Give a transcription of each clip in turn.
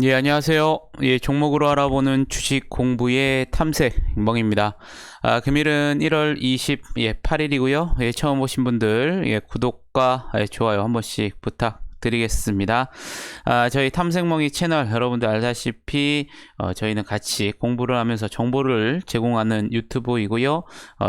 예, 안녕하세요. 예, 종목으로 알아보는 주식 공부의 탐색 멍입니다. 금일은 1월 28일이고요. 예, 처음 오신 분들 예, 구독과 좋아요 한 번씩 부탁드리겠습니다. 저희 탐색멍이 채널 여러분들 알다시피 저희는 같이 공부를 하면서 정보를 제공하는 유튜브이고요.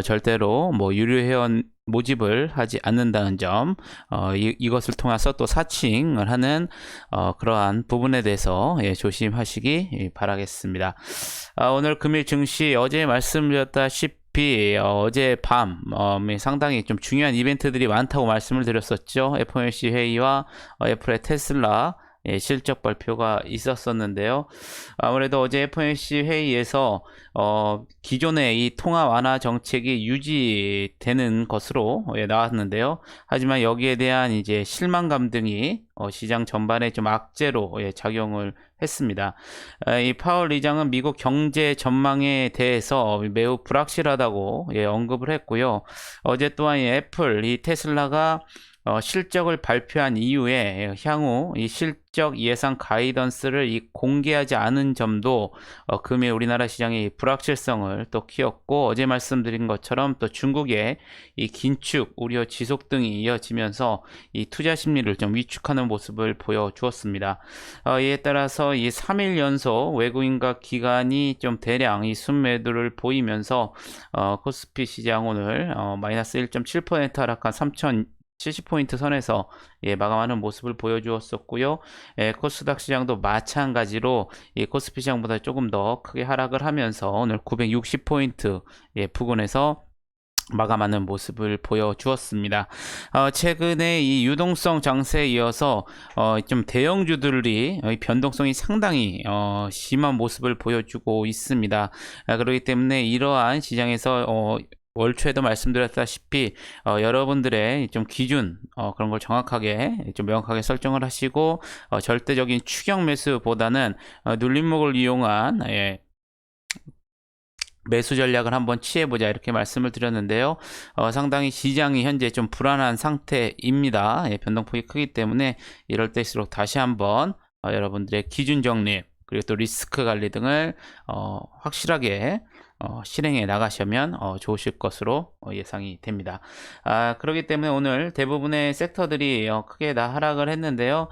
절대로 뭐 유료 회원 모집을 하지 않는다는 점, 이것을 통해서 또 사칭을 하는 그러한 부분에 대해서 조심하시기 바라겠습니다. 오늘 금일 증시 어제 말씀드렸다시피 어젯밤 상당히 좀 중요한 이벤트들이 많다고 말씀을 드렸었죠. FOMC 회의와 애플의 테슬라 실적 발표가 있었었는데요. 아무래도 어제 FOMC 회의에서 기존의 이 통화 완화 정책이 유지되는 것으로 나왔는데요. 하지만 여기에 대한 이제 실망감 등이 시장 전반에 좀 악재로 작용을 했습니다. 이 파월 의장은 미국 경제 전망에 대해서 매우 불확실하다고 언급을 했고요. 어제 또한 이 애플, 이 테슬라가 실적을 발표한 이후에 향후 이 실적 예상 가이던스를 공개하지 않은 점도 금일 우리나라 시장의 불확실성을 또 키웠고, 어제 말씀드린 것처럼 또 중국의 이 긴축 우려 지속 등이 이어지면서 이 투자 심리를 좀 위축하는 모습을 보여주었습니다. 이에 따라서 이 3일 연속 외국인과 기관이 좀 대량 이 순매도를 보이면서 코스피 시장 오늘 마이너스 1.7% 하락한 3,070포인트 선에서 마감하는 모습을 보여주었었고요. 코스닥 시장도 마찬가지로 코스피 시장보다 조금 더 크게 하락을 하면서 오늘 960포인트 부근에서 마감하는 모습을 보여주었습니다. 최근에 이 유동성 장세에 이어서 좀 대형주들이 변동성이 상당히 심한 모습을 보여주고 있습니다. 그렇기 때문에 이러한 시장에서 월 초에도 말씀드렸다시피 여러분들의 좀 기준 그런 걸 정확하게 좀 명확하게 설정을 하시고 절대적인 추격 매수보다는 눌림목을 이용한 매수 전략을 한번 취해보자 이렇게 말씀을 드렸는데요. 상당히 시장이 현재 좀 불안한 상태입니다. 변동폭이 크기 때문에 이럴 때일수록 다시 한번 여러분들의 기준 정립 그리고 또 리스크 관리 등을 확실하게 실행해 나가시면 좋으실 것으로 예상이 됩니다. 그렇기 때문에 오늘 대부분의 섹터들이 크게 다 하락을 했는데요.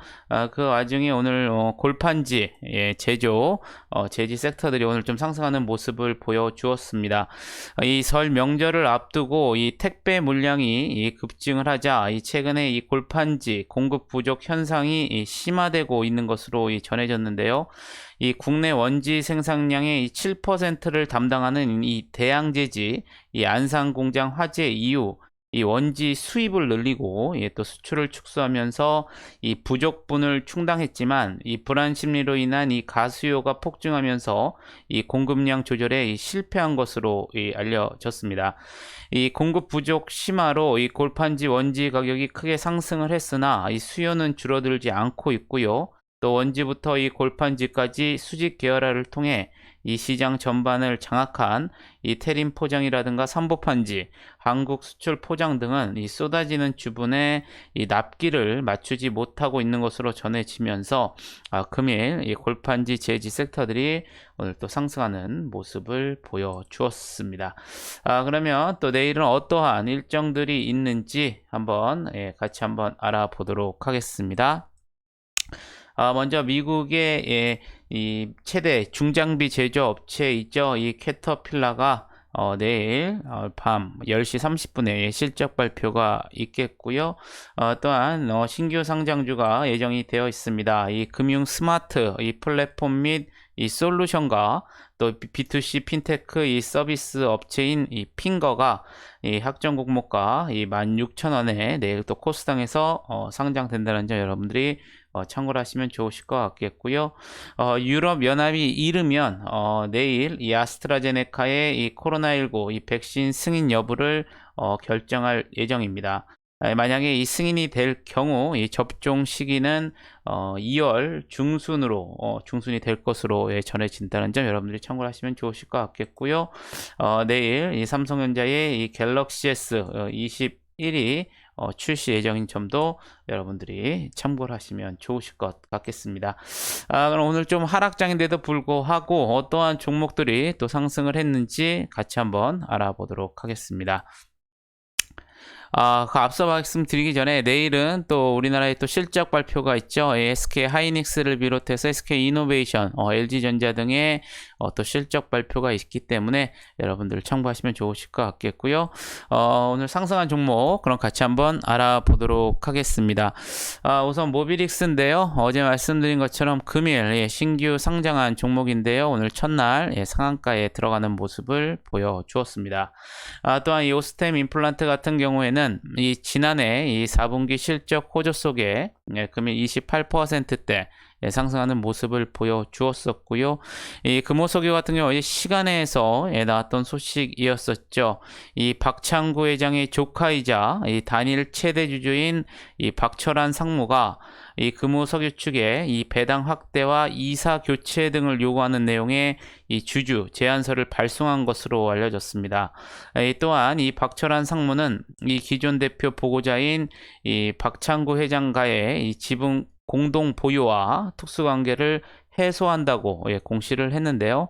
그 와중에 오늘 골판지, 제조, 제지 섹터들이 오늘 좀 상승하는 모습을 보여주었습니다. 이 설 명절을 앞두고 이 택배 물량이 급증을 하자 최근에 이 골판지 공급 부족 현상이 심화되고 있는 것으로 전해졌는데요. 이 국내 원지 생산량의 7%를 담당하는 이 대양제지, 이 안산 공장 화재 이후 이 원지 수입을 늘리고 또 수출을 축소하면서 이 부족분을 충당했지만 이 불안 심리로 인한 이 가수요가 폭증하면서 이 공급량 조절에 실패한 것으로 알려졌습니다. 이 공급 부족 심화로 이 골판지 원지 가격이 크게 상승을 했으나 이 수요는 줄어들지 않고 있고요. 또 원지부터 이 골판지까지 수직 계열화를 통해 이 시장 전반을 장악한 이 테림 포장이라든가 삼보판지, 한국 수출 포장 등은 이 쏟아지는 주분에 이 납기를 맞추지 못하고 있는 것으로 전해지면서 금일 이 골판지 제지 섹터들이 오늘 또 상승하는 모습을 보여주었습니다. 그러면 또 내일은 어떠한 일정들이 있는지 한번 같이 한번 알아보도록 하겠습니다. 먼저 미국의 이 최대 중장비 제조업체 있죠. 이 캐터필라가 내일 밤 10시 30분에 실적 발표가 있겠고요. 또한 신규 상장주가 예정이 되어 있습니다. 이 금융 스마트 이 플랫폼 및 이 솔루션과 또 B2C 핀테크 이 서비스 업체인 이 핑거가 이 학전 공모가 이 16,000원에 내일 또 코스닥에서 상장된다는 점 여러분들이 참고를 하시면 좋으실 것 같겠고요. 유럽 연합이 이르면 내일 이 아스트라제네카의 이 코로나19 이 백신 승인 여부를 결정할 예정입니다. 만약에 이 승인이 될 경우 이 접종 시기는 2월 중순이 될 것으로 전해진다는 점 여러분들이 참고를 하시면 좋으실 것 같겠고요. 내일 이 삼성전자의 이 갤럭시 S 21이 출시 예정인 점도 여러분들이 참고를 하시면 좋으실 것 같겠습니다. 그럼 오늘 좀 하락장인데도 불구하고 어떠한 종목들이 또 상승을 했는지 같이 한번 알아보도록 하겠습니다. 그 앞서 말씀드리기 전에 내일은 또 우리나라에 또 실적 발표가 있죠. SK 하이닉스를 비롯해서 SK 이노베이션, LG전자 등의 또 실적 발표가 있기 때문에 여러분들 참고하시면 좋으실 것 같겠고요. 오늘 상승한 종목 그럼 같이 한번 알아보도록 하겠습니다. 우선 모비릭스인데요. 어제 말씀드린 것처럼 금일 신규 상장한 종목인데요. 오늘 첫날 상한가에 들어가는 모습을 보여주었습니다. 또한 이 오스템 임플란트 같은 경우에는 이 지난해 이 4분기 실적 호조 속에 금일 28%대 상승하는 모습을 보여주었었고요. 이 금호석유 같은 경우 시간에서 나왔던 소식이었었죠. 이 박창구 회장의 조카이자 이 단일 최대 주주인 이 박철환 상무가 이 금호석유 측에 이 배당 확대와 이사 교체 등을 요구하는 내용의 이 주주 제안서를 발송한 것으로 알려졌습니다. 또한 이 박철환 상무는 이 기존 대표 보고자인 이 박창구 회장과의 이 지분 공동 보유와 특수관계를 해소한다고 공시를 했는데요.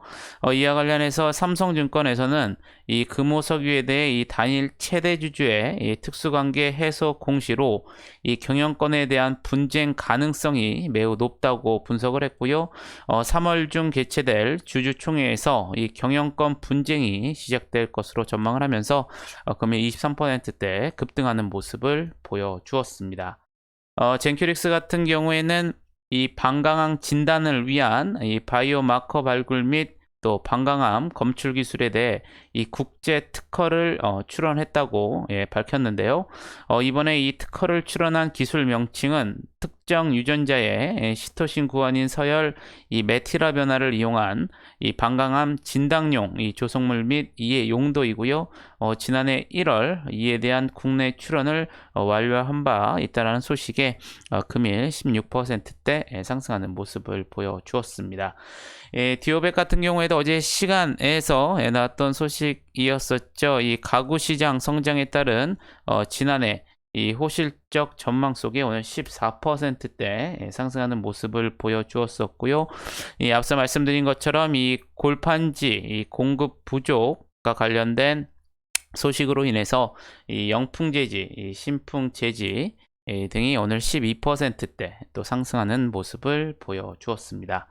이와 관련해서 삼성증권에서는 이 금호석유에 대해 이 단일 최대 주주의 이 특수관계 해소 공시로 이 경영권에 대한 분쟁 가능성이 매우 높다고 분석을 했고요. 3월 중 개최될 주주총회에서 이 경영권 분쟁이 시작될 것으로 전망을 하면서 금일 23%대 급등하는 모습을 보여주었습니다. 젠큐릭스 같은 경우에는 이 방광암 진단을 위한 이 바이오 마커 발굴 및 또 방광암 검출 기술에 대해 이 국제 특허를 출원했다고 밝혔는데요. 이번에 이 특허를 출원한 기술 명칭은 특정 유전자의 시토신 구원인 서열 이 메티라 변화를 이용한 이 방광암 진단용 이 조성물 및 이의 용도이고요. 지난해 1월 이에 대한 국내 출원을 완료한 바 있다라는 소식에 금일 16%대 상승하는 모습을 보여주었습니다. 디오백 같은 경우에도 어제 시간에서 나왔던 소식이었었죠. 이 가구 시장 성장에 따른 지난해 이 호실적 전망 속에 오늘 14%대 상승하는 모습을 보여주었었고요. 이 앞서 말씀드린 것처럼 이 골판지 이 공급 부족과 관련된 소식으로 인해서 이 영풍재지, 이 신풍재지 등이 오늘 12%대 또 상승하는 모습을 보여주었습니다.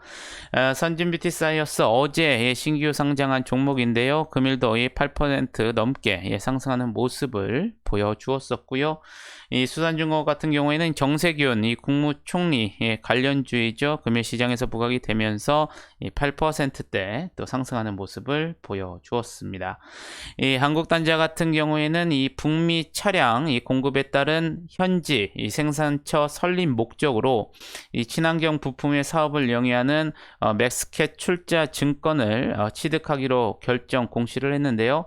선진뷰티사이언스 어제 신규 상장한 종목인데요. 금일도 8% 넘게 상승하는 모습을 보여주었었고요. 이 수산중공업 같은 경우에는 정세균 이 국무총리 관련주이죠. 금일 시장에서 부각이 되면서 8%대 또 상승하는 모습을 보여주었습니다. 이 한국단자 같은 경우에는 이 북미 차량 이 공급에 따른 현지 이 생산처 설립 목적으로 이 친환경 부품의 사업을 영위하는 맥스캣 출자 증권을 취득하기로 결정 공시를 했는데요.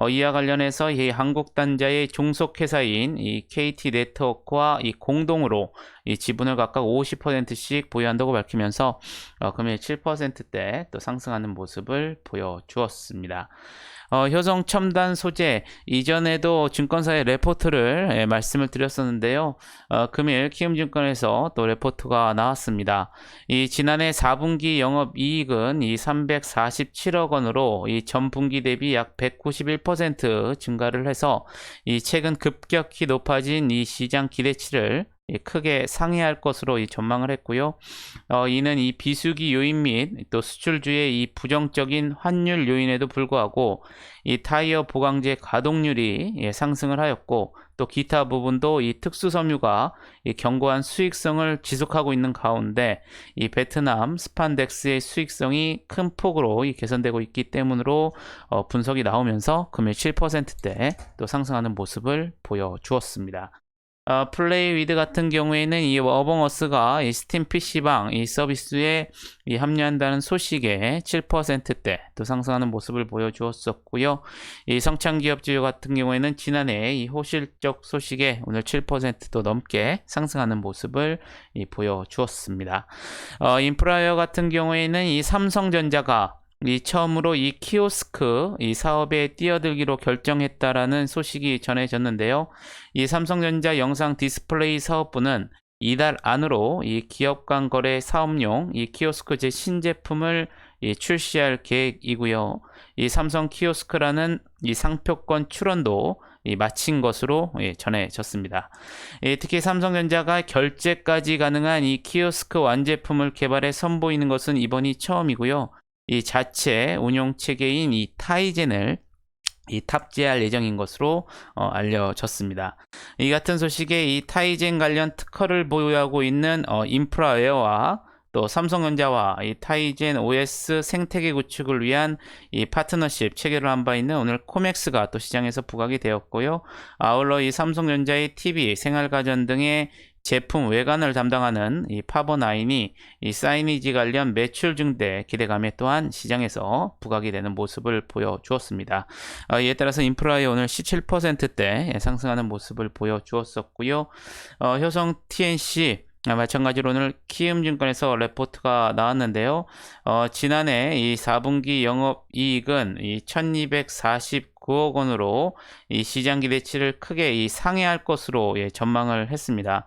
이와 관련해서 이 한국단자의 종속회사인 이 KT 네트워크와 이 공동으로 이 지분을 각각 50%씩 보유한다고 밝히면서 금일 7%대 또 상승하는 모습을 보여주었습니다. 효성 첨단 소재 이전에도 증권사의 레포트를 말씀을 드렸었는데요. 금일 키움증권에서 또 레포트가 나왔습니다. 이 지난해 4분기 영업이익은 이 347억 원으로 이 전분기 대비 약 191% 증가를 해서 이 최근 급격히 높아진 이 시장 기대치를 크게 상회할 것으로 전망을 했고요. 이는 이 비수기 요인 및 또 수출주의 이 부정적인 환율 요인에도 불구하고 이 타이어 보강제 가동률이 상승을 하였고 또 기타 부분도 이 특수섬유가 이 견고한 수익성을 지속하고 있는 가운데 이 베트남 스판덱스의 수익성이 큰 폭으로 개선되고 있기 때문으로 분석이 나오면서 금일 7%대 또 상승하는 모습을 보여주었습니다. 플레이 위드 같은 경우에는 이 어벙어스가 이 스팀 PC방 이 서비스에 합류한다는 소식에 7%대 또 상승하는 모습을 보여주었었고요. 이 성창기업주요 같은 경우에는 지난해 이 호실적 소식에 오늘 7%도 넘게 상승하는 모습을 보여주었습니다. 인프라웨어 같은 경우에는 이 삼성전자가 이 처음으로 이 키오스크 이 사업에 뛰어들기로 결정했다라는 소식이 전해졌는데요. 이 삼성전자 영상 디스플레이 사업부는 이달 안으로 이 기업 간 거래 사업용 이 키오스크 제 신제품을 출시할 계획이고요. 이 삼성 키오스크라는 이 상표권 출원도 마친 것으로 전해졌습니다. 특히 삼성전자가 결제까지 가능한 이 키오스크 완제품을 개발해 선보이는 것은 이번이 처음이고요. 이 자체 운용 체계인 이 타이젠을 탑재할 예정인 것으로 알려졌습니다. 이 같은 소식에 이 타이젠 관련 특허를 보유하고 있는 인프라웨어와 또 삼성전자와 이 타이젠 OS 생태계 구축을 위한 이 파트너십 체결을 한 바 있는 오늘 코맥스가 또 시장에서 부각이 되었고요. 아울러 이 삼성전자의 TV, 생활가전 등의 제품 외관을 담당하는 이 파버9이 이 사이니지 관련 매출 증대 기대감에 또한 시장에서 부각이 되는 모습을 보여주었습니다. 이에 따라서 인프라에 오늘 17%대 상승하는 모습을 보여주었었고요. 효성 TNC 마찬가지로 오늘 키움증권에서 레포트가 나왔는데요. 지난해 이 4분기 영업이익은 이 1249억 원으로 이 시장 기대치를 크게 상회할 것으로 전망을 했습니다.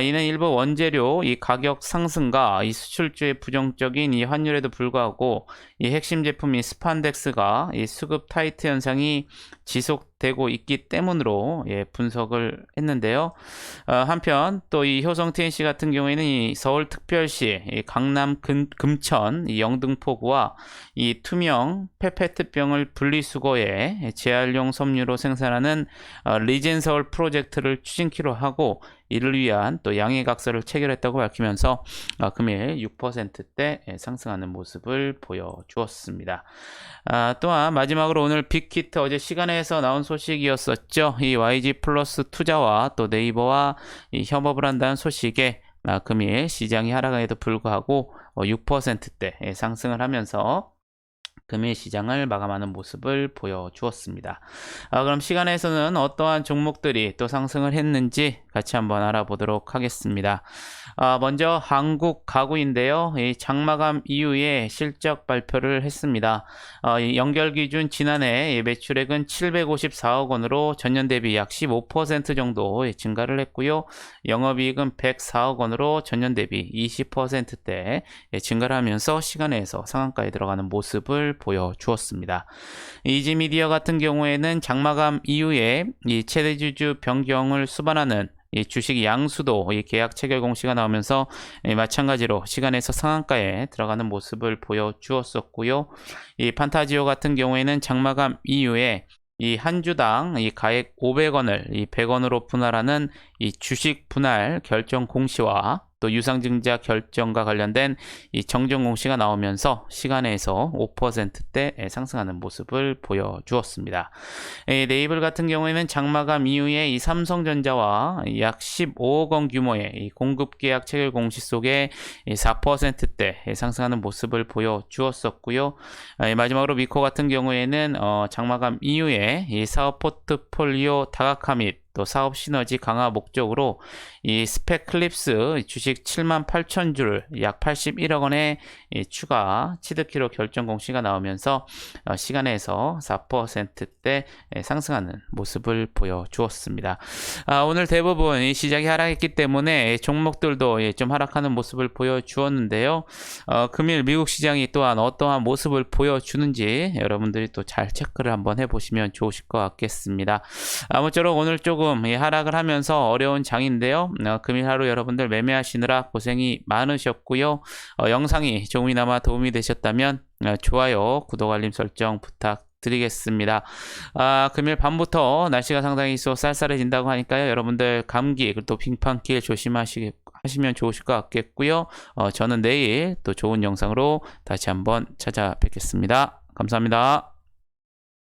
이는 일부 원재료 이 가격 상승과 이 수출주의 부정적인 이 환율에도 불구하고 이 핵심 제품 이 스판덱스가 이 수급 타이트 현상이 지속되고 있기 때문으로 분석을 했는데요. 한편 또 이 효성 TNC 같은 경우에는 이 서울특별시, 이 강남 금천, 이 영등포구와 이 투명 페페트병을 분리수거해 재활용 섬유로 생산하는 리젠서울 프로젝트를 추진키로 하고 이를 위한 또 양해각서를 체결했다고 밝히면서 금일 6%대 상승하는 모습을 보여주었습니다. 또한 마지막으로 오늘 빅히트 어제 시간에서 나온 소식이었었죠. 이 YG 플러스 투자와 또 네이버와 이 협업을 한다는 소식에 금일 시장이 하락에도 불구하고 6%대 상승을 하면서 금일 시장을 마감하는 모습을 보여주었습니다. 그럼 시간에서는 어떠한 종목들이 또 상승을 했는지 같이 한번 알아보도록 하겠습니다. 먼저 한국 가구인데요. 이 장마감 이후에 실적 발표를 했습니다. 연결 기준 지난해 매출액은 754억 원으로 전년 대비 약 15% 정도 증가를 했고요. 영업이익은 104억 원으로 전년 대비 20%대 증가를 하면서 시간에서 상한가에 들어가는 모습을 보여주었습니다. 이지미디어 같은 경우에는 장마감 이후에 이 최대주주 변경을 수반하는 이 주식 양수도 이 계약 체결 공시가 나오면서 마찬가지로 시간에서 상한가에 들어가는 모습을 보여주었었고요. 이 판타지오 같은 경우에는 장마감 이후에 이 한 주당 이 가액 500원을 이 100원으로 분할하는 이 주식 분할 결정 공시와 또 유상증자 결정과 관련된 이 정정 공시가 나오면서 시간에서 5%대 상승하는 모습을 보여주었습니다. 네이블 같은 경우에는 장마감 이후에 이 삼성전자와 약 15억 원 규모의 이 공급 계약 체결 공시 속에 4%대 상승하는 모습을 보여주었었고요. 마지막으로 미코 같은 경우에는 장마감 이후에 이 사업 포트폴리오 다각화 및 또 사업 시너지 강화 목적으로 이 스펙클립스 주식 78,000주를 약 81억 원의 추가 취득키로 결정 공시가 나오면서 시간에서 4%대 상승하는 모습을 보여주었습니다. 오늘 대부분 이 시장이 하락했기 때문에 종목들도 좀 하락하는 모습을 보여주었는데요. 금일 미국 시장이 또한 어떠한 모습을 보여주는지 여러분들이 또 잘 체크를 한번 해보시면 좋으실 것 같겠습니다. 아무쪼록 오늘 조금 하락을 하면서 어려운 장인데요. 금일 하루 여러분들 매매하시느라 고생이 많으셨고요. 영상이 조금이나마 도움이 되셨다면 좋아요, 구독, 알림 설정 부탁드리겠습니다. 금일 밤부터 날씨가 상당히 쌀쌀해진다고 하니까요. 여러분들 감기 그리고 또 빙판길 조심하시면 좋으실 것 같겠고요. 저는 내일 또 좋은 영상으로 다시 한번 찾아뵙겠습니다. 감사합니다.